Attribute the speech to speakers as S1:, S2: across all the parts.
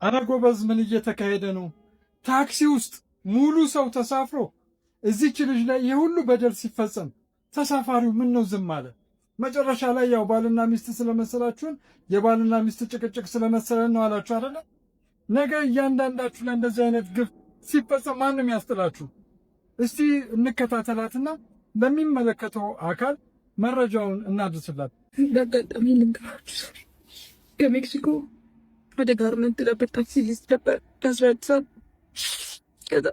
S1: አረ ጎበዝ ምን እየተካሄደ ነው? ታክሲ ውስጥ ሙሉ ሰው ተሳፍሮ እዚች ልጅ ላይ የሁሉ በደል ሲፈጸም ተሳፋሪው ምን ነው ዝም አለ? መጨረሻ ላይ ያው ባልና ሚስት ስለመሰላችሁን የባልና ሚስት ጭቅጭቅ ስለመሰለን ነው አላችሁ አይደለ? ነገ እያንዳንዳችሁ ላይ እንደዚህ አይነት ግፍ ሲፈጸም ማንም ያስጥላችሁ? እስቲ እንከታተላትና ለሚመለከተው አካል መረጃውን እናድርስላት።
S2: እንዳጋጣሚ ልንገራችሁ፣ ከሜክሲኮ ወደ ጋርመንት ነበር ታክሲ ሊስት ነበር ከ11 ከዛ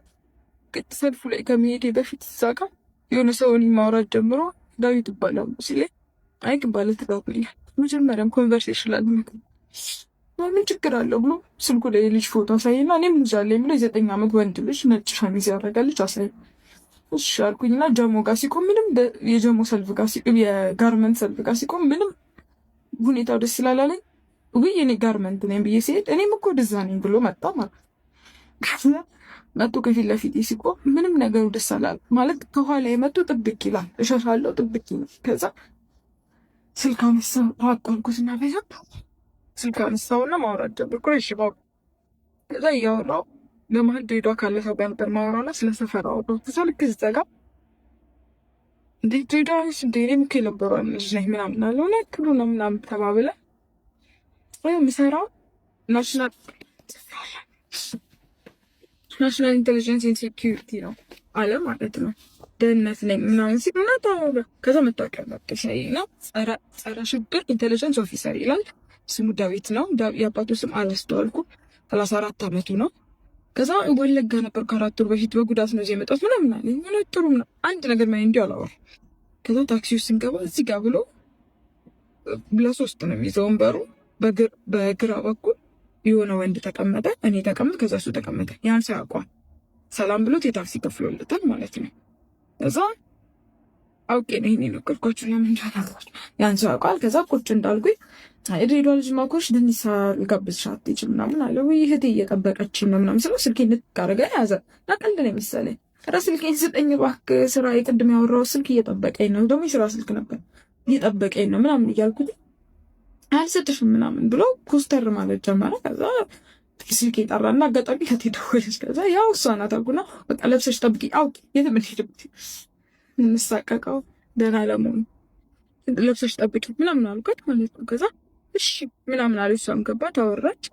S2: ሰልፉ ላይ ከመሄዴ በፊት እዛ ጋር የሆነ ሰውን ማውራት ጀምሮ ዳዊት ይባላል ሲለኝ፣ አይ ግን ባለትዳር ነኝ መጀመሪያም ኮንቨርሴሽን ላይ ምን ችግር አለው ብሎ ስልኩ ላይ የልጅ ፎቶ አሳየና እኔም ልጅ አለኝ ብሎ የ9 ዓመት ወንድ ልጅ ነጭ ሸሚዝ ያደረገ ልጅ አሳየኝ። እሺ አልኩኝና ጀሞ ጋር ሲቆም ምንም የጀሞ ሰልፍ ጋር ሲቆም የጋርመንት ሰልፍ ጋር ሲቆም ምንም ሁኔታው ደስ ስላላለኝ ውይ እኔ ጋርመንት ነኝ ብዬ ሲሄድ እኔም እኮ ወደዛ ነኝ ብሎ መጣ መጡ ከፊት ለፊት ሲቆም ምንም ነገሩ ደስ አላለ ማለት ከኋላ የመጡ ጥብቅ ይላል እሸሻለሁ ጥብቅ ይላል። ከዛ ስልክ አነሳው አቋልኩትና በዛ ስልክ አነሳውና ማውራት ጀመርኩ። እሺ ከዛ እያወራሁ ለመሀል ድሬዳዋ ካለ ሰው ጋር ነበር ማውራውና ስለ ሰፈር አወራሁ። ከዛ ልክ ዘጋ እንዴ ድሬዳዋ ነሽ እንዴ እኔም እኮ የነበረው ልጅ ነኝ ምናምን አለ። እውነት ክሉ ነው ምናምን ተባብለ የምሰራው ናሽናል ኢንቴሊጀንስ ኤንድ ሴኪሪቲ ነው አለ ማለት ነው። ደህንነት ነኝ ምናምን ሲል እና ታወራ። ከዛ መታወቂያ መጥተሽ ነው ጸረ ሽብር ኢንቴሊጀንስ ኦፊሰር ይላል። ስሙ ዳዊት ነው። የአባቱ ስም አላስተዋልኩም። 34 ዓመቱ ነው። ከዛ ወለጋ ነበር ከ4 ወር በፊት በጉዳት ነው የመጣሁት ምናምን አለኝ። እውነት ጥሩ ነው አንድ ነገር ማይ እንዲሁ አላወራ። ከዛ ታክሲ ውስጥ ስንገባ እዚህ ጋር ብሎ ለሶስት ነው የሚይዘው ወንበሩ። በግራ በኩል የሆነ ወንድ ተቀመጠ፣ እኔ ተቀመጥ፣ ከዛ እሱ ተቀመጠ። ያን ሰው ያውቀዋል። ሰላም ብሎት የታክሲ ከፍሎለታል ማለት ነው። ከዛ አውቄ ነው ይሄን ነገርኳችሁ ለምን እንዳላችሁ። ያን ሰው ያውቀዋል። ከዛ ቁጭ እንዳልኩኝ የድሬዳዋ ልጅ ማኮሽ ድንሳ ልጋብዝሽ አትችይም ምናምን አለ። ወይ እህቴ እየጠበቀችኝ ነው ምናምን ስለው ስልኬን ልትቃረገ ያዘ። ቀልድ ነው የመሰለኝ። ኧረ ስልኬን ስጠኝ እባክህ፣ ስራ የቅድም ያወራው ስልክ እየጠበቀኝ ነው፣ ደግሞ የስራ ስልክ ነበር እየጠበቀኝ ነው ምናምን እያልኩት አልሰጥሽም ምናምን ብሎ ኮስተር ማለት ጀመረ። ከዛ ስልክ የጠራና አጋጣሚ ከቴ ደወለች። ከዛ ያው እሷ ናት አልኩና በቃ ለብሰሽ ጠብቂ አውቂ የት ምን ሄድብት እንሳቀቀው ደህና ለመሆኑ ለብሰሽ ጠብቂ ምናምን አልኳት ማለት ነው። ከዛ እሺ ምናምን አለች። እሷም ገባት አወራች።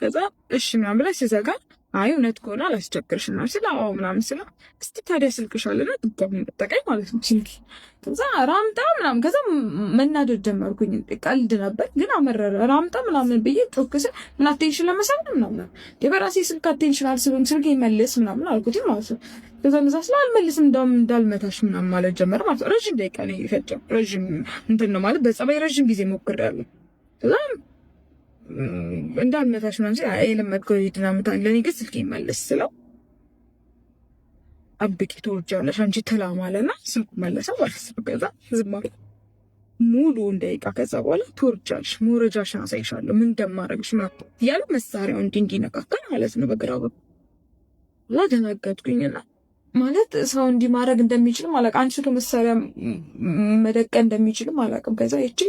S2: ከዛ እሺ ምናምን ብላ ሲዘጋ አይ እውነት ከሆነ አላስቸግርሽም ምናምን ስለ አዎ ምናምን ስለ እስቲ ታዲያ ስልክሽ አለና ድጋሚ መጠቀኝ ማለት ነው ስልክ። ከዛ ራምጣ ምናምን ከዛ መናደድ ጀመርኩኝ። ቀልድ ነበር ግን አመረረ። ራምጣ ምናምን ብዬ ጮክ ስል ምን አቴንሽን ለመሳብ ምናምን የበራሴ ስልክ አቴንሽን አልስብም ስልክ ይመልስ ምናምን አልኩት ማለት ነው። ከዛ እንደዛ ስለ አልመልስም እንዳልመታሽ ምናምን ማለት ጀመረ ማለት ነው። ረዥም ደቂቃ ነው የፈጀው። ረዥም እንትን ነው ማለት በጸባይ ረዥም ጊዜ ሞክሬያለሁ። ከዛ እንዳልመታሽ ምናምን ሲል አይ ለመድከው ይድናምታ ለኔ ግን ስልክ ይመልስ ስለው አብቂ ተወጃለሽ አንቺ ተላማለና ስልኩ መለሰ ማለት ነው። ከዛ ዝም አልኩ ሙሉ ደቂቃ። ከዛ በኋላ ተወጃለሽ መውረጃሽን አሳይሻለሁ ምን እንደማደርግሽ ማለት ያለ መሳሪያው እንዲነካከል ማለት ነው በግራው በኩል ደነገጥኩኝና ማለት ሰው እንዲህ ማድረግ እንደሚችል ማለት አንቺ መሳሪያ መደቀን እንደሚችል አላውቅም። ከዛ እቺ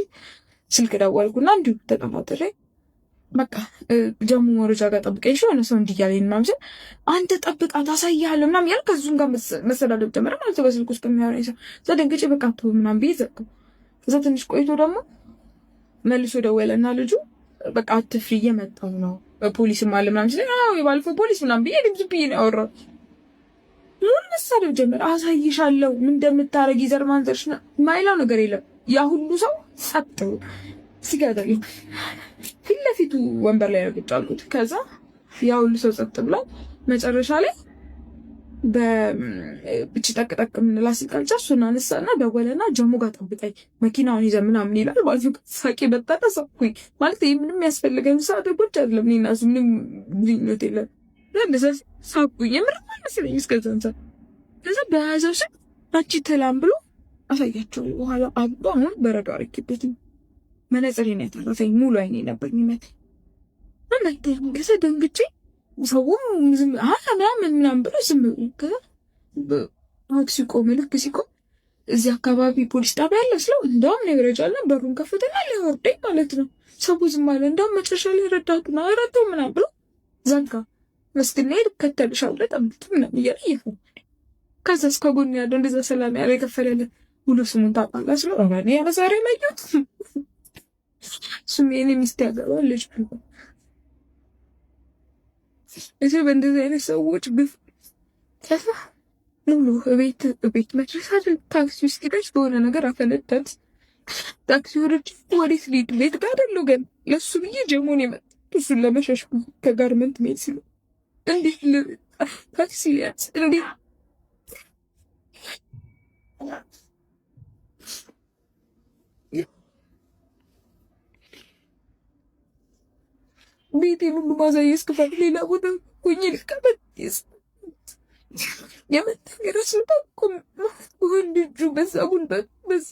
S2: ስልክ ደወልኩና እንዲሁ ተጠማጥሬ በቃ ጀሙ መረጃ ጋር ጠብቀኝ ሆነ ሰው እንዲያለኝ ምናምን ሲል አንተ ጠብቃ ታሳያለሁ ምናምን ያልክ ከዙም ጋር መሰዳደብ ጀመረ ማለት ነው። በስልክ ውስጥ የሚያወራኝ ሰው እዛ ደንግጬ በቃ ተው ምናምን ብዬ ዘጋሁ። ከዛ ትንሽ ቆይቶ ደግሞ መልሶ ደወለና ልጁ በቃ አትፍሪ እየመጣሁ ነው በፖሊስም አለ ምናምን ሲል አዎ የባለፈው ፖሊስ ምናምን ብዬ ድምፅ ብዬ ነው ያወራሁት። መሳደብ ጀመረ። አሳይሻለሁ ምን እንደምታረጊ ዘር ማንዘርሽ ማይላው ነገር የለም። ያ ሁሉ ሰው ጸጥ ሲጋደል ፊት ለፊቱ ወንበር ላይ ቁጭ አልኩት። ከዛ ያ ሁሉ ሰው ጸጥ ብሏል። መጨረሻ ላይ በእቺ ጠቅጠቅ ምንላ ሲቀልጫ እሱን አነሳና ደወለና ጀሙ ጋር ጠብቀኝ መኪናውን ይዘን ምናምን ይላል ማለት ነው። ሳቄ በጣም ሳቅኩኝ ማለት ይሄ ምንም ያስፈልገኝ ሰዓት ቁጭ አይደለም እኔና እሱ ምንም ልዩነት የለም። ለምን ሳቅኩኝ የምር መስለኝ እስከዛን ሰዓት። ከዛ በያዘው ስልክ አንቺ ተላም ብሎ አሳያቸው በኋላ አብዶ አሁን በረዶ አርኪበት መነጽሬን ያተረፈኝ ሙሉ አይኔ ነበር የሚመታኝ። ከዛ ደንግጬ ሰውም ዝም ምናምን ብሎ ዝም ከዛ ታክሲ ቆመ። ልክ ሲቆም እዚህ አካባቢ ፖሊስ ጣቢያ ያለ ስለው እንደውም ነግረጃለ በሩን ከፍተና ሊወርደኝ ማለት ነው። ሰው ዝም አለ። እንደውም መጨረሻ ላይ ረዳቱና ረዳው ምናምን ብሎ ዘጋ። መስግና ልከተልሻለሁ ጠምጥም ነው እያለ ከዛ እስከ ጎን ያለው እንደዛ ሰላም ያለ የከፈለልን ሙሉ ስሙን ታውቃላችሁ? እኔ ያለ ዛሬ መዩት እሱም የኔ ሚስት ያገባል ልጅ እሺ። በእንደዚህ አይነት ሰዎች ግፍ ከዛ ሙሉ ቤት መድረስ አይደል ታክሲ ውስጥ ሄደች በሆነ ነገር አፈነዳት። ታክሲ ወረድ ወዴት ልሂድ? ቤት ጋር አይደለሁ ግን ለሱ ብዬ ጀሞን የመጣ እሱን ለመሸሽ ከጋርመንት መሄድ ሲሉ እንዴት ታክሲ ሊያዝ እንዴት ቤቴን ሁሉ ማሳየ እስክፋት ሌላ ቦታ ሆኜ ልቀመጥ የመታገር ስንታቁም ወንድ እጁ በዛ ጉንበት በዛ